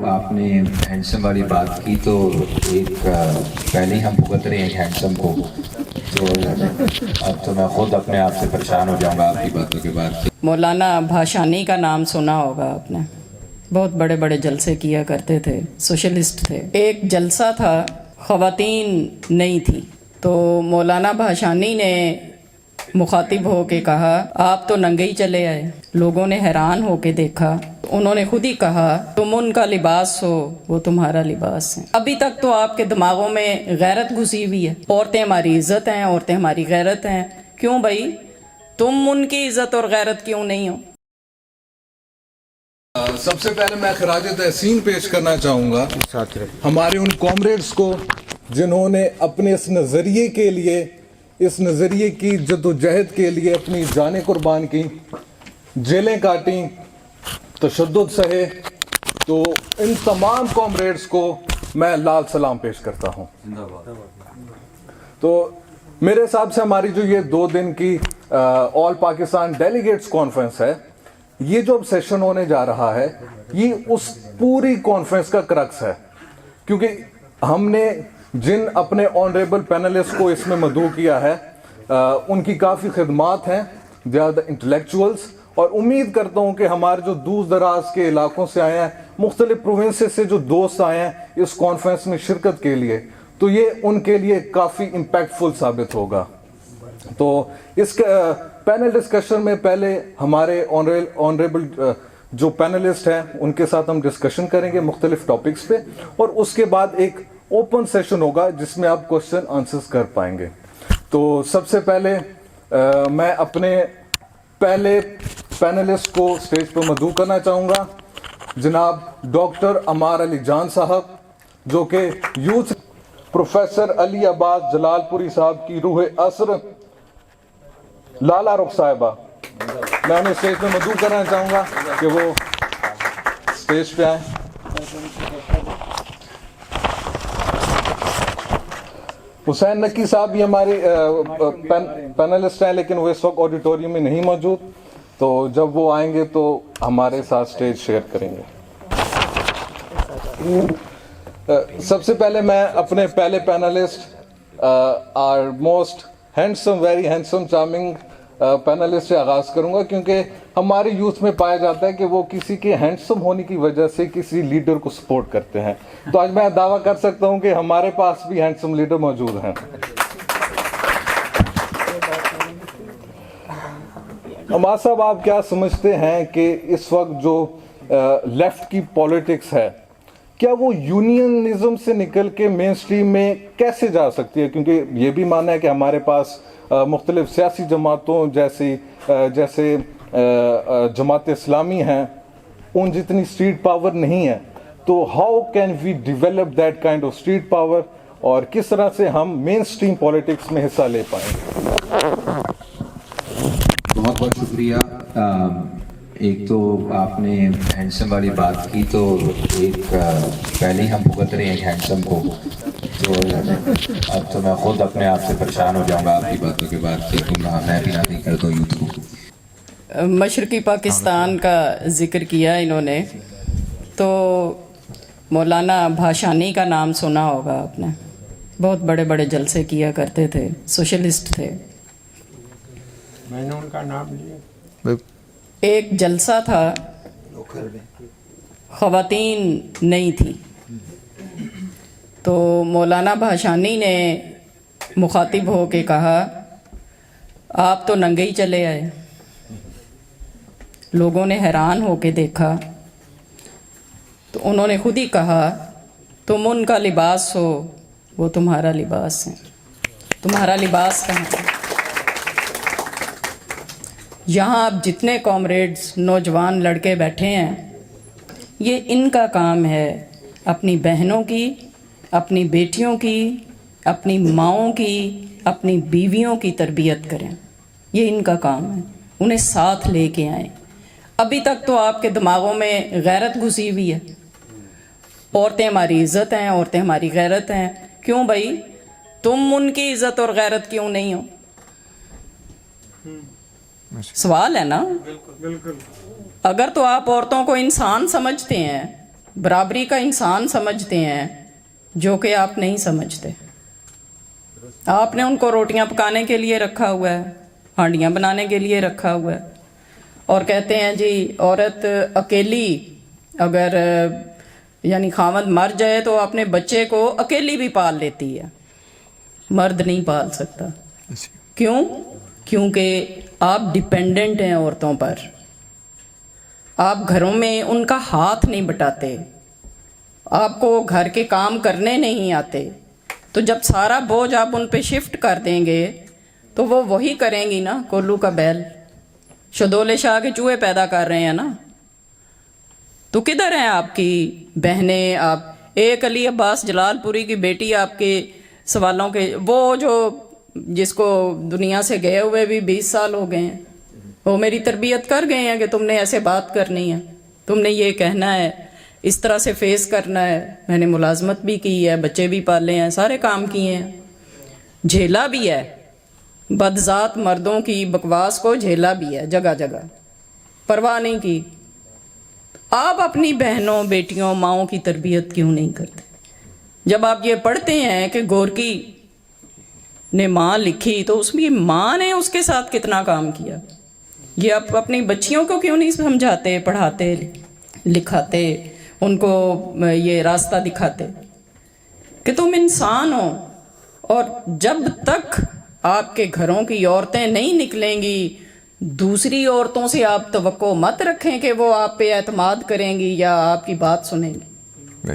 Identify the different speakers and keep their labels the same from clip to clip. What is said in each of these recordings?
Speaker 1: آپ نے ہینڈسم والی بات کی تو ایک پہلے ہی ہم بھگت رہے ہیں ہینڈسم کو، تو اب تو میں خود اپنے آپ سے پریشان ہو جاؤں گا آپ کی باتوں کے بعد.
Speaker 2: مولانا بھاشانی کا نام سنا ہوگا آپ نے، بہت بڑے بڑے جلسے کیا کرتے تھے، سوشلسٹ تھے. ایک جلسہ تھا، خواتین نہیں تھی، تو مولانا بھاشانی نے مخاطب ہو کے کہا آپ تو ننگے ہی چلے آئے. لوگوں نے حیران ہو کے دیکھا، انہوں نے خود ہی کہا تم ان کا لباس ہو وہ تمہارا لباس ہے. ابھی تک تو آپ کے دماغوں میں غیرت گھسی ہوئی ہے، عورتیں ہماری عزت ہیں، عورتیں ہماری غیرت ہیں. کیوں بھائی تم ان کی عزت اور غیرت کیوں نہیں ہو؟
Speaker 3: سب سے پہلے میں خراج تحسین پیش کرنا چاہوں گا ہمارے ان کامریڈز کو جنہوں نے اپنے اس نظریے کے لیے، اس نظریے کی جدوجہد کے لیے اپنی جانیں قربان کی، جیلیں کاٹیں، تشدد سہے. تو ان تمام کامریڈز کو میں لال سلام پیش کرتا ہوں. تو میرے حساب سے ہماری جو یہ 2 دن کی آل پاکستان ڈیلیگیٹس کانفرنس ہے، یہ جو اب سیشن ہونے جا رہا ہے، یہ اس پوری کانفرنس کا کرکس ہے. کیونکہ ہم نے جن اپنے آنریبل پینلسٹ کو اس میں مدعو کیا ہے، ان کی کافی خدمات ہیں، زیادہ انٹلیکچوئلز، اور امید کرتا ہوں کہ ہمارے جو دور دراز کے علاقوں سے آئے ہیں، مختلف پروونسز سے جو دوست آئے ہیں اس کانفرنس میں شرکت کے لیے، تو یہ ان کے لیے کافی امپیکٹفل ثابت ہوگا. تو اس پینل ڈسکشن میں پہلے ہمارے آنریبل جو پینلسٹ ہیں ان کے ساتھ ہم ڈسکشن کریں گے مختلف ٹاپکس پہ، اور اس کے بعد ایک اوپن سیشن ہوگا جس میں آپ کوسچن آنسرز کر پائیں گے. تو سب سے پہلے میں اپنے پہلے پینلسٹ کو سٹیج پر مدعو کرنا چاہوں گا، جناب ڈاکٹر عمار علی جان صاحب، جو کہ یوتھ پروفیسر علی عباس جلال پوری صاحب کی روح اثر لالا رخ صاحبہ. میں انہیں اسٹیج پہ مدعو کرنا چاہوں گا کہ وہ اسٹیج پہ آئیں. حسین نقی صاحب بھی ہمارے پینلسٹ ہیں، لیکن وہ اس وقت آڈیٹوریم میں نہیں موجود، تو جب وہ آئیں گے تو ہمارے ساتھ اسٹیج شیئر کریں گے. سب سے پہلے میں اپنے پہلے panelist our most handsome, very handsome, charming panelist سے آغاز کروں گا، کیونکہ ہمارے یوتھ میں پایا جاتا ہے کہ وہ کسی کے ہینڈسم ہونے کی وجہ سے کسی لیڈر کو سپورٹ کرتے ہیں. تو آج میں دعویٰ کر سکتا ہوں کہ ہمارے پاس بھی ہینڈسم لیڈر موجود ہیں. عمار صاحب، آپ کیا سمجھتے ہیں کہ اس وقت جو لیفٹ کی پولیٹکس ہے، کیا وہ یونینزم سے نکل کے مین سٹریم میں کیسے جا سکتی ہے؟ کیونکہ یہ بھی ماننا ہے کہ ہمارے پاس مختلف سیاسی جماعتوں جیسے جماعت اسلامی ہیں، ان جتنی اسٹریٹ پاور نہیں ہے. تو how can we develop that kind of street power, اور کس طرح سے ہم مین سٹریم پولیٹکس میں حصہ لے پائیں؟
Speaker 1: بہت بہت شکریہ. ایک تو آپ نے ہینڈسم والی بات کی تو ایک پہلے ہی ہم بھگت رہے ہیں ہینڈسم کو، تو اب تو میں خود اپنے آپ سے پریشان ہو جاؤں گا آپ کی باتوں کے بعد کہ میں بھی نہ کر دوں یوتھ کو.
Speaker 2: مشرقی پاکستان کا ذکر کیا انہوں نے، تو مولانا بھاشانی کا نام سنا ہوگا آپ نے، بہت بڑے بڑے جلسے کیا کرتے تھے، سوشلسٹ تھے.
Speaker 4: میں نے ان کا نام لیا.
Speaker 2: ایک جلسہ تھا، خواتین نہیں تھی، تو مولانا بھاشانی نے مخاطب ہو کے کہا آپ تو ننگے ہی چلے آئے. لوگوں نے حیران ہو کے دیکھا، تو انہوں نے خود ہی کہا تم ان کا لباس ہو وہ تمہارا لباس ہے. تمہارا لباس کہاں ہے؟ یہاں اب جتنے کامریڈز نوجوان لڑکے بیٹھے ہیں، یہ ان کا کام ہے اپنی بہنوں کی، اپنی بیٹیوں کی، اپنی ماؤں کی، اپنی بیویوں کی تربیت کریں. یہ ان کا کام ہے، انہیں ساتھ لے کے آئیں. ابھی تک تو آپ کے دماغوں میں غیرت گھسی ہوئی ہے، عورتیں ہماری عزت ہیں، عورتیں ہماری غیرت ہیں. کیوں بھائی تم ان کی عزت اور غیرت کیوں نہیں ہو؟ سوال ہے نا. اگر تو آپ عورتوں کو انسان سمجھتے ہیں برابری کا انسان سمجھتے ہیں جو کہ آپ نہیں سمجھتے. آپ نے ان کو روٹیاں پکانے کے لیے رکھا ہوا ہے, ہانڈیاں بنانے کے لیے رکھا ہوا ہے, اور کہتے ہیں جی عورت اکیلی اگر یعنی خاوند مر جائے تو اپنے بچے کو اکیلی بھی پال لیتی ہے, مرد نہیں پال سکتا. کیوں؟ کیونکہ آپ ڈیپینڈنٹ ہیں عورتوں پر, آپ گھروں میں ان کا ہاتھ نہیں بٹاتے, آپ کو گھر کے کام کرنے نہیں آتے. تو جب سارا بوجھ آپ ان پہ شفٹ کر دیں گے تو وہ وہی کریں گی نا, کولو کا بیل, شدولے شاہ کے چوہے پیدا کر رہے ہیں نا. تو کدھر ہیں آپ کی بہنیں؟ آپ ایک علی عباس جلال پوری کی بیٹی آپ کے سوالوں کے, وہ جو جس کو دنیا سے گئے ہوئے بھی 20 سال ہو گئے ہیں, وہ میری تربیت کر گئے ہیں کہ تم نے ایسے بات کرنی ہے, تم نے یہ کہنا ہے, اس طرح سے فیس کرنا ہے. میں نے ملازمت بھی کی ہے, بچے بھی پالے ہیں, سارے کام کیے ہیں, جھیلا بھی ہے, بدذات مردوں کی بکواس کو جھیلا بھی ہے, جگہ جگہ پرواہ نہیں کی. آپ اپنی بہنوں, بیٹیوں, ماؤں کی تربیت کیوں نہیں کرتے؟ جب آپ یہ پڑھتے ہیں کہ گورکی نے ماں لکھی تو اس میں ماں نے اس کے ساتھ کتنا کام کیا, یہ آپ اپنی بچیوں کو کیوں نہیں سمجھاتے, پڑھاتے, لکھاتے, ان کو یہ راستہ دکھاتے کہ تم انسان ہو. اور جب تک آپ کے گھروں کی عورتیں نہیں نکلیں گی, دوسری عورتوں سے آپ توقع مت رکھیں کہ وہ آپ پہ اعتماد کریں گی یا آپ کی بات سنیں گی.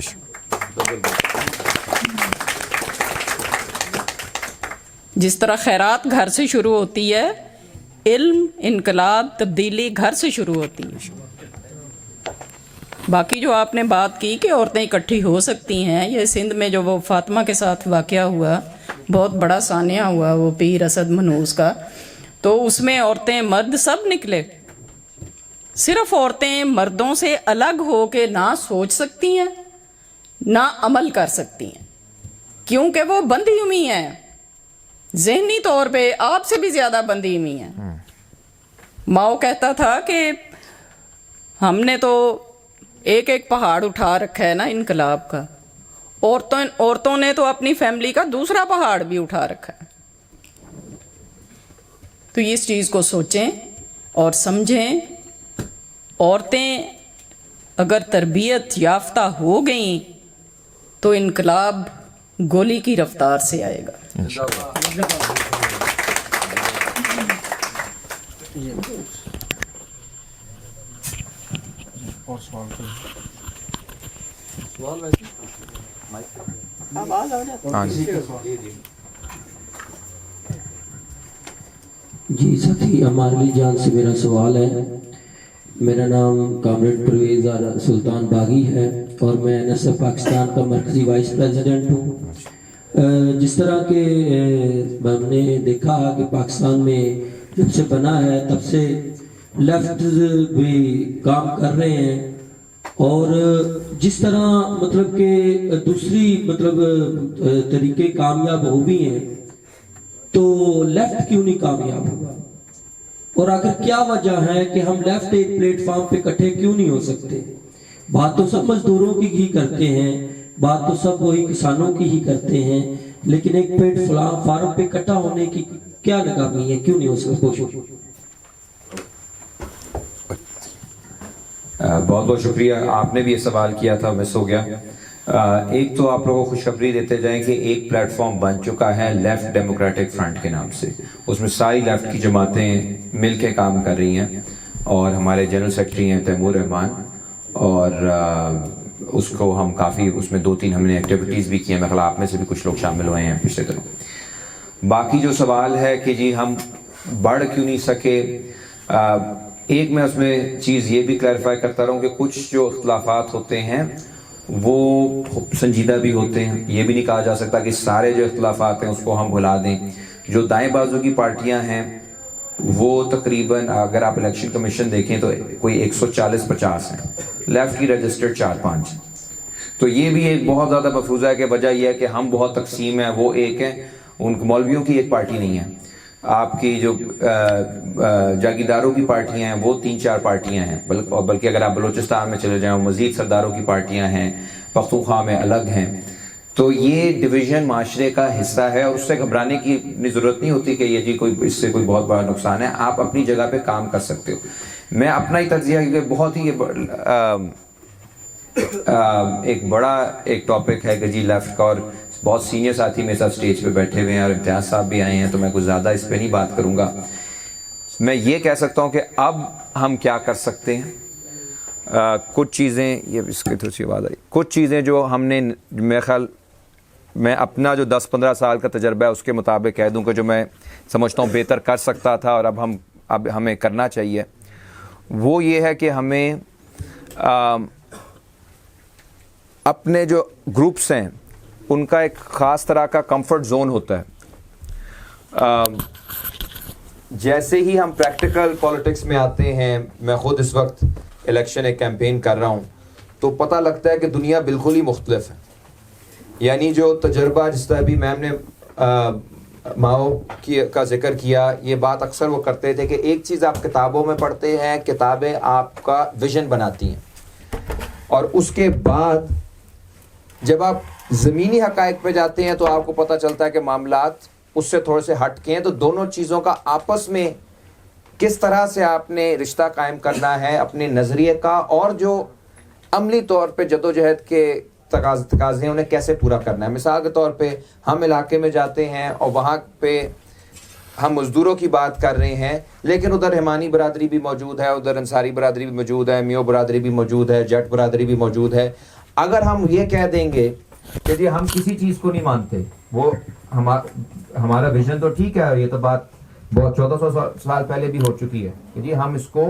Speaker 2: جس طرح خیرات گھر سے شروع ہوتی ہے, علم, انقلاب, تبدیلی گھر سے شروع ہوتی ہے. باقی جو آپ نے بات کی کہ عورتیں اکٹھی ہو سکتی ہیں, یہ سندھ میں جو وہ فاطمہ کے ساتھ واقعہ ہوا, بہت بڑا سانحہ ہوا وہ پیر اسد منوس کا, تو اس میں عورتیں مرد سب نکلے. صرف عورتیں مردوں سے الگ ہو کے نہ سوچ سکتی ہیں نہ عمل کر سکتی ہیں, کیونکہ وہ بندھی ہوئی ہیں, ذہنی طور پہ آپ سے بھی زیادہ بندھی ہوئی ہیں. ماؤ کہتا تھا کہ ہم نے تو ایک ایک پہاڑ اٹھا رکھا ہے نا انقلاب کا, عورتوں نے تو اپنی فیملی کا دوسرا پہاڑ بھی اٹھا رکھا ہے. تو اس چیز کو سوچیں اور سمجھیں. عورتیں اگر تربیت یافتہ ہو گئیں تو انقلاب گولی کی رفتار سے آئے گا.
Speaker 5: جی ساتھی عمار علی جان سے میرا سوال ہے. میرا نام کامریڈ پرویز سلطان باغی ہے اور میں نصف پاکستان کا مرکزی وائس پریزیڈنٹ ہوں. جس طرح کہ ہم نے دیکھا کہ پاکستان میں جب سے بنا ہے تب سے لیفٹ بھی کام کر رہے ہیں, اور جس طرح مطلب کہ دوسری مطلب طریقے کامیاب ہو بھی ہیں تو لیفٹ کیوں نہیں کامیاب ہوا, اور آخر کیا وجہ ہے کہ ہم لیفٹ ایک پلیٹ فارم پہ اکٹھے کیوں نہیں ہو سکتے؟ بات تو سب مزدوروں کی ہی کرتے ہیں, بات تو سب وہی کسانوں کی ہی کرتے ہیں, لیکن ایک پلیٹ فارم پہ اکٹھا ہونے کی کیا ناکامی ہے, کیوں نہیں ہو سکتے؟
Speaker 1: بہت بہت شکریہ. آپ نے بھی یہ سوال کیا تھا, مس ہو گیا. ایک تو آپ لوگوں کو خوشخبری دیتے جائیں کہ ایک پلیٹ فارم بن چکا ہے لیفٹ ڈیموکریٹک فرنٹ کے نام سے. اس میں ساری لیفٹ کی جماعتیں مل کے کام کر رہی ہیں, اور ہمارے جنرل سیکرٹری ہیں تیمور رحمان, اور اس کو ہم کافی اس میں 2-3 ہم نے ایکٹیویٹیز بھی کی ہیں. میرے خیال آپ میں سے بھی کچھ لوگ شامل ہوئے ہیں پچھلے دنوں. باقی جو سوال ہے کہ جی ہم بڑھ کیوں نہیں سکے, ایک میں اس میں چیز یہ بھی کلیریفائی کرتا رہوں کہ کچھ جو اختلافات ہوتے ہیں وہ سنجیدہ بھی ہوتے ہیں. یہ بھی نہیں کہا جا سکتا کہ سارے جو اختلافات ہیں اس کو ہم بھلا دیں. جو دائیں بازو کی پارٹیاں ہیں وہ تقریباً اگر آپ الیکشن کمیشن دیکھیں تو کوئی 140-50 ہیں, لیفٹ کی رجسٹرڈ 4-5. تو یہ بھی ایک بہت زیادہ مفروضہ ہے کہ وجہ یہ ہے کہ ہم بہت تقسیم ہیں, وہ ایک ہیں, ان مولویوں کی ایک پارٹی نہیں ہے. آپ کی جو جاگیرداروں کی پارٹیاں ہیں وہ 3-4 پارٹیاں ہیں، بلکہ اگر آپ بلوچستان میں چلے جائیں مزید سرداروں کی پارٹیاں ہیں، پختونخوا میں الگ ہیں. تو یہ ڈویژن معاشرے کا حصہ ہے اور اس سے گھبرانے کی ضرورت نہیں ہوتی کہ یہ جی کوئی اس سے کوئی بہت بڑا نقصان ہے. آپ اپنی جگہ پہ کام کر سکتے ہو. میں اپنا ہی تجزیہ کیونکہ بہت ہی ایک بڑا ایک ٹاپک ہے کہ جی لیفٹ کا، اور بہت سینئر ساتھی میرے ساتھ سٹیج پہ بیٹھے ہوئے ہیں اور امتیاز صاحب بھی آئے ہیں، تو میں کچھ زیادہ اس پہ نہیں بات کروں گا. میں یہ کہہ سکتا ہوں کہ اب ہم کیا کر سکتے ہیں. کچھ چیزیں، یہ اس کی تھوڑی سی آواز آئی، کچھ چیزیں جو ہم نے، میرے خیال میں اپنا جو 10-15 سال کا تجربہ ہے اس کے مطابق کہہ دوں کہ جو میں سمجھتا ہوں بہتر کر سکتا تھا اور اب ہمیں کرنا چاہیے، وہ یہ ہے کہ ہمیں اپنے جو گروپس ہیں ان کا ایک خاص طرح کا کمفرٹ زون ہوتا ہے. جیسے ہی ہم پریکٹیکل پولیٹکس میں آتے ہیں، میں خود اس وقت الیکشن ایک کیمپین کر رہا ہوں، تو پتہ لگتا ہے کہ دنیا بالکل ہی مختلف ہے. یعنی جو تجربہ جس طرح بھی میم نے ماؤ کا ذکر کیا، یہ بات اکثر وہ کرتے تھے کہ ایک چیز آپ کتابوں میں پڑھتے ہیں، کتابیں آپ کا ویژن بناتی ہیں، اور اس کے بعد جب آپ زمینی حقائق پہ جاتے ہیں تو آپ کو پتہ چلتا ہے کہ معاملات اس سے تھوڑے سے ہٹ کے ہیں. تو دونوں چیزوں کا آپس میں کس طرح سے آپ نے رشتہ قائم کرنا ہے اپنے نظریے کا، اور جو عملی طور پہ جدوجہد کے تقاضے ہیں انہیں کیسے پورا کرنا ہے. مثال کے طور پہ ہم علاقے میں جاتے ہیں اور وہاں پہ ہم مزدوروں کی بات کر رہے ہیں، لیکن ادھر ہمانی برادری بھی موجود ہے، ادھر انصاری برادری بھی موجود ہے، میو برادری بھی موجود ہے، جٹ برادری بھی موجود ہے. اگر ہم یہ کہہ دیں گے کہ جی ہم کسی چیز کو نہیں مانتے، وہ ہمارا ویژن تو ٹھیک ہے، اور یہ تو بات بہت 1400 سال پہلے بھی ہو چکی ہے کہ جی ہم اس کو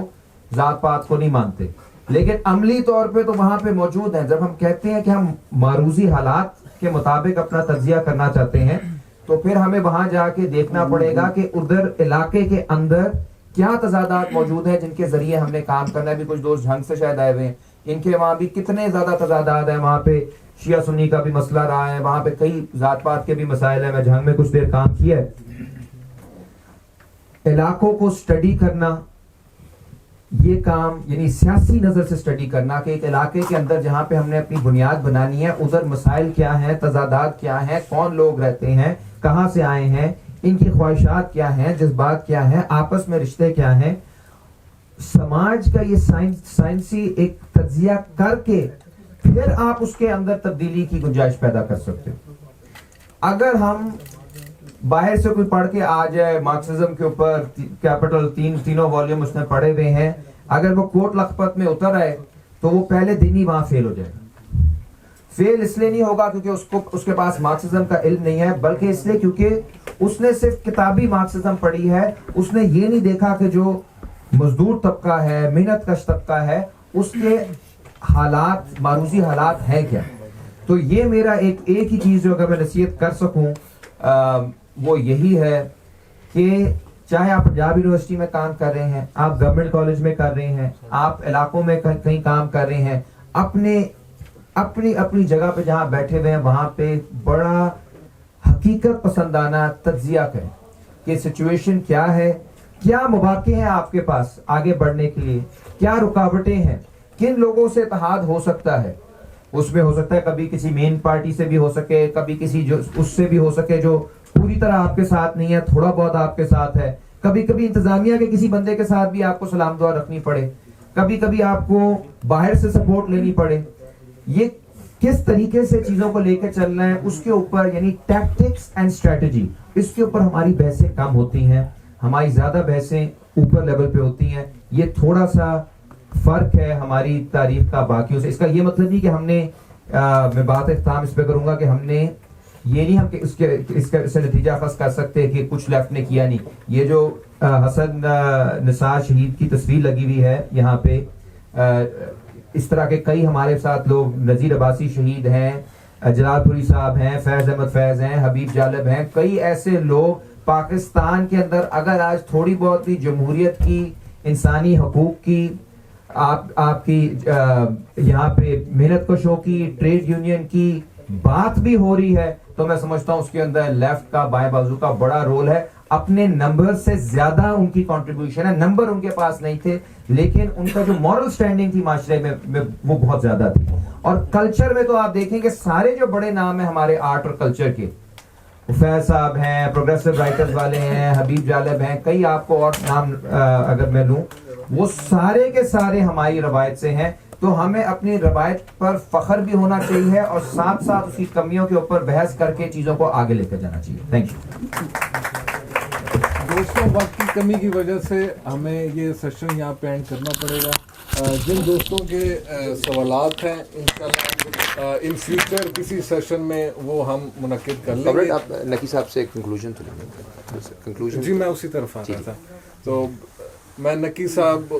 Speaker 1: ذات پات کو نہیں مانتے، لیکن عملی طور پہ تو وہاں پہ موجود ہیں. جب ہم کہتے ہیں کہ ہم معروضی حالات کے مطابق اپنا تجزیہ کرنا چاہتے ہیں، تو پھر ہمیں وہاں جا کے دیکھنا پڑے گا کہ ادھر علاقے کے اندر کیا تضادات موجود ہیں جن کے ذریعے ہم نے کام کرنا ہے. بھی کچھ دوست جھنگ سے شاید آئے ہوئے ہیں، ان کے وہاں بھی کتنے زیادہ تضادات ہیں. وہاں پہ شیعہ سنی کا بھی مسئلہ رہا ہے، وہاں پہ کئی ذات پات کے بھی مسائل ہیں. میں جھنگ میں کچھ دیر کام کیا ہے. علاقوں کو سٹڈی کرنا، یہ کام یعنی سیاسی نظر سے سٹڈی کرنا کہ ایک علاقے کے اندر جہاں پہ ہم نے اپنی بنیاد بنانی ہے، ادھر مسائل کیا ہیں، تضادات کیا ہیں، کون لوگ رہتے ہیں، کہاں سے آئے ہیں، ان کی خواہشات کیا ہیں، جذبات کیا ہیں، آپس میں رشتے کیا ہیں. سماج کا یہ سائنسی ایک تجزیہ کر کے پھر آپ اس کے اندر تبدیلی کی گنجائش پیدا کر سکتے ہو. اگر ہم باہر سے کوئی پڑھ کے آ جائے مارکسزم کے اوپر کیپٹل تینوں والیوم اس نے پڑھے ہوئے ہیں، اگر وہ کوٹ لکھپت میں اتر آئے تو وہ پہلے دن ہی وہاں فیل ہو جائے گا. فیل اس لیے نہیں ہوگا کیونکہ اس کے پاس مارکسزم کا علم نہیں ہے، بلکہ اس لیے کیونکہ اس نے صرف کتابی مارکسزم پڑھی ہے. اس نے یہ نہیں دیکھا کہ جو مزدور طبقہ ہے، محنت کش طبقہ ہے، اس کے حالات، معروضی حالات ہیں کیا. تو یہ میرا ایک ہی چیز جو اگر میں نصیحت کر سکوں وہ یہی ہے کہ چاہے آپ پنجاب یونیورسٹی میں کام کر رہے ہیں، آپ گورنمنٹ کالج میں کر رہے ہیں، آپ علاقوں میں کہیں کام کر رہے ہیں، اپنی جگہ پہ جہاں بیٹھے ہوئے ہیں وہاں پہ بڑا حقیقت پسندانہ تجزیہ کریں کہ سچویشن کیا ہے، کیا مواقع ہیں آپ کے پاس آگے بڑھنے کے لیے، کیا رکاوٹیں ہیں، کن لوگوں سے اتحاد ہو سکتا ہے. اس میں ہو سکتا ہے کبھی کسی مین پارٹی سے بھی ہو سکے، کبھی کسی جو اس سے بھی ہو سکے جو پوری طرح آپ کے ساتھ نہیں ہے، تھوڑا بہت آپ کے ساتھ ہے. کبھی انتظامیہ کے کسی بندے کے ساتھ بھی آپ کو سلام دعا رکھنی پڑے، کبھی آپ کو باہر سے سپورٹ لینی پڑے. یہ کس طریقے سے چیزوں کو لے کے چلنا ہے اس کے اوپر، یعنی ٹیکٹکس اینڈ اسٹریٹجی، اس کے اوپر ہماری بحثیں کم ہوتی ہیں، ہماری زیادہ بحثیں اوپر لیول پہ ہوتی ہیں. یہ تھوڑا سا فرق ہے ہماری تاریخ کا باقیوں سے. اس کا یہ مطلب نہیں کہ ہم نے، میں بات اختتام اس پہ کروں گا کہ ہم نے یہ نہیں ہم اس سے نتیجہ اخذ کر سکتے کہ کچھ لیفٹ نے کیا نہیں. یہ جو حسن نثار شہید کی تصویر لگی ہوئی ہے یہاں پہ، اس طرح کے کئی ہمارے ساتھ لوگ، نذیر عباسی شہید ہیں، جلال پوری صاحب ہیں، فیض احمد فیض ہیں، حبیب جالب ہیں، کئی ایسے لوگ پاکستان کے اندر اگر آج تھوڑی بہت بھی جمہوریت کی، انسانی حقوق کی، آپ کی یہاں پہ محنت کشوں کی، ٹریڈ یونین کی بات بھی ہو رہی ہے، تو میں سمجھتا ہوں اس کے اندر لیفٹ کا، بائیں بازو کا بڑا رول ہے.
Speaker 6: اپنے نمبر سے زیادہ ان کی کنٹریبیوشن ہے. نمبر ان کے پاس نہیں تھے لیکن ان کا جو مورل سٹینڈنگ تھی معاشرے میں وہ بہت زیادہ تھی. اور کلچر میں تو آپ دیکھیں کہ سارے جو بڑے نام ہیں ہمارے آرٹ اور کلچر کے, فیض صاحب ہیں, پروگریسو رائٹرز والے ہیں, حبیب جالب ہیں, کئی آپ کو اور نام اگر میں لوں, وہ سارے کے سارے ہماری روایت سے ہیں. تو ہمیں اپنی روایت پر فخر بھی ہونا چاہیے اور ساتھ ساتھ اس کی کمیوں کے اوپر بحث کر کے چیزوں کو آگے لے کر جانا چاہیے. Thank you.
Speaker 3: دوستوں, وقت کی کمی کی وجہ سے ہمیں یہ سیشن یہاں پہ اینڈ کرنا پڑے گا. جن دوستوں کے سوالات ہیں انشاءاللہ ان فیوچر کسی سیشن میں وہ ہم منعقد کر لیں گے.
Speaker 1: آپ نقی صاحب سے کنکلوژن.
Speaker 3: جی میں اسی طرف آ رہا تھا. تو میں نقی صاحب,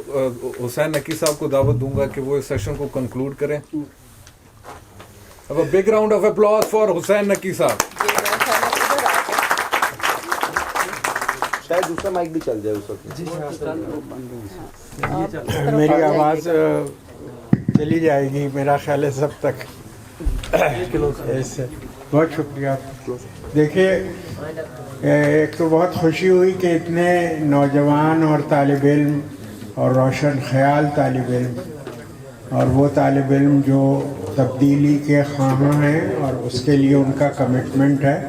Speaker 3: حسین نقی صاحب کو دعوت دوں گا کہ وہ اس سیشن کو کنکلوڈ کریں. اب big round of applause for حسین نقی صاحب.
Speaker 1: شاید دوسرا مائک بھی چل جائے اس وقت.
Speaker 4: میری آواز چلی جائے گی میرا خیال ہے سب تک. بہت شکریہ. دیکھیے, ایک تو بہت خوشی ہوئی کہ اتنے نوجوان اور طالب علم اور روشن خیال طالب علم اور وہ طالب علم جو تبدیلی کے خواہاں ہیں اور اس کے لیے ان کا کمٹمنٹ ہے,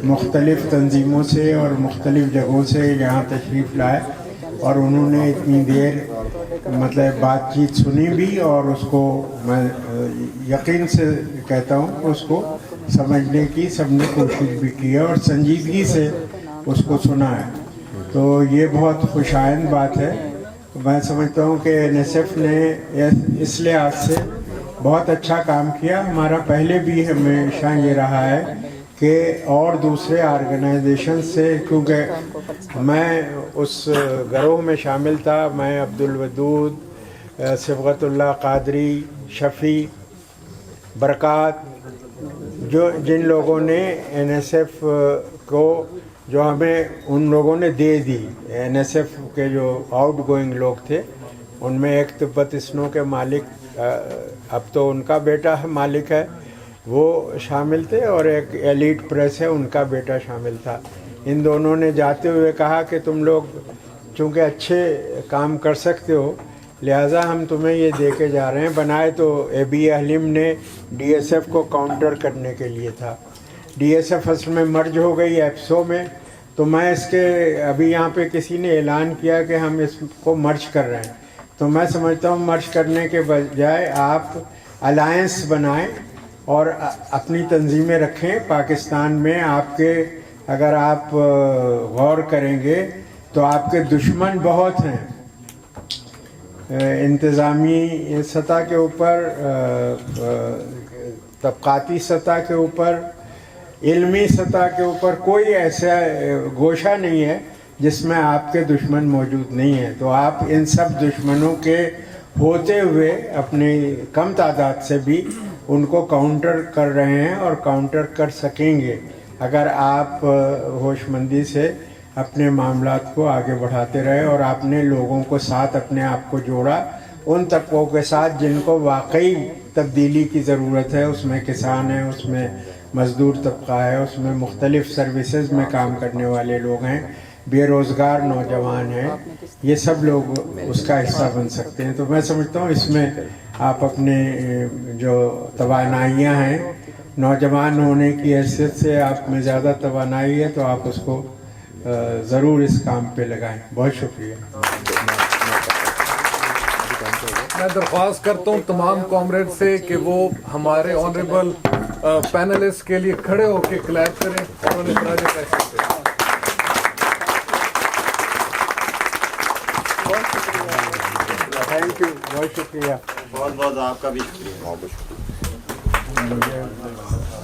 Speaker 4: مختلف تنظیموں سے اور مختلف جگہوں سے یہاں تشریف لائے اور انہوں نے اتنی دیر مطلب بات چیت سنی بھی اور اس کو میں یقین سے کہتا ہوں کہ اس کو سمجھنے کی سب نے کوشش بھی کی ہے اور سنجیدگی سے اس کو سنا ہے. تو یہ بہت خوش آئند بات ہے. میں سمجھتا ہوں کہ NSF نے اس لحاظ سے بہت اچھا کام کیا. ہمارا پہلے بھی ہمیشہ یہ رہا ہے کہ اور دوسرے آرگنائزیشن سے, کیونکہ میں اس گروہ میں شامل تھا, میں عبدالودود, صبغت اللہ قادری, شفیع, برکات, جن لوگوں نے NSF کو جو ہمیں ان لوگوں نے دے دی. NSF کے جو آؤٹ گوئنگ لوگ تھے ان میں ایک تبت اسنو کے مالک, اب تو ان کا بیٹا مالک ہے, وہ شامل تھے, اور ایک ایلیٹ پریس ہے ان کا بیٹا شامل تھا. ان دونوں نے جاتے ہوئے کہا کہ تم لوگ چونکہ اچھے کام کر سکتے ہو لہٰذا ہم تمہیں یہ دے کے جا رہے ہیں. بنائے تو AB حلیم نے DSF کو کاؤنٹر کرنے کے لیے تھا. DSF اصل میں مرج ہو گئی ایپسو میں, تو میں اس کے ابھی یہاں پہ کسی نے اعلان کیا کہ ہم اس کو مرج کر رہے ہیں, تو میں سمجھتا ہوں مرج کرنے کے بجائے آپ الائنس بنائیں اور اپنی تنظیمیں رکھیں. پاکستان میں آپ کے اگر آپ غور کریں گے تو آپ کے دشمن بہت ہیں, انتظامی سطح کے اوپر, طبقاتی سطح کے اوپر, علمی سطح کے اوپر, کوئی ایسا گوشہ نہیں ہے جس میں آپ کے دشمن موجود نہیں ہیں. تو آپ ان سب دشمنوں کے ہوتے ہوئے اپنی کم تعداد سے بھی ان کو کاؤنٹر کر رہے ہیں اور کاؤنٹر کر سکیں گے اگر آپ ہوش مندی سے اپنے معاملات کو آگے بڑھاتے رہے. اور آپ نے لوگوں کو ساتھ اپنے آپ کو جوڑا ان طبقوں کے ساتھ جن کو واقعی تبدیلی کی ضرورت ہے. اس میں کسان ہیں, اس میں مزدور طبقہ ہے, اس میں مختلف سروسز میں کام کرنے والے لوگ ہیں, بے روزگار نوجوان ہیں. یہ سب لوگ اس کا حصہ بن سکتے ہیں. تو میں سمجھتا ہوں اس میں آپ اپنے جو توانائیاں ہیں, نوجوان ہونے کی حیثیت سے آپ میں زیادہ توانائی ہے, تو آپ اس کو ضرور اس کام پہ لگائیں. بہت شکریہ.
Speaker 3: میں درخواست کرتا ہوں تمام کامریڈ سے کہ وہ ہمارے آنریبل پینلسٹ کے لیے کھڑے ہو کے کلیپ کریں اور انہیں خراج تحسین دیں.
Speaker 4: تھینک یو, بہت شکریہ.
Speaker 7: بہت بہت آپ کا بھی شکریہ.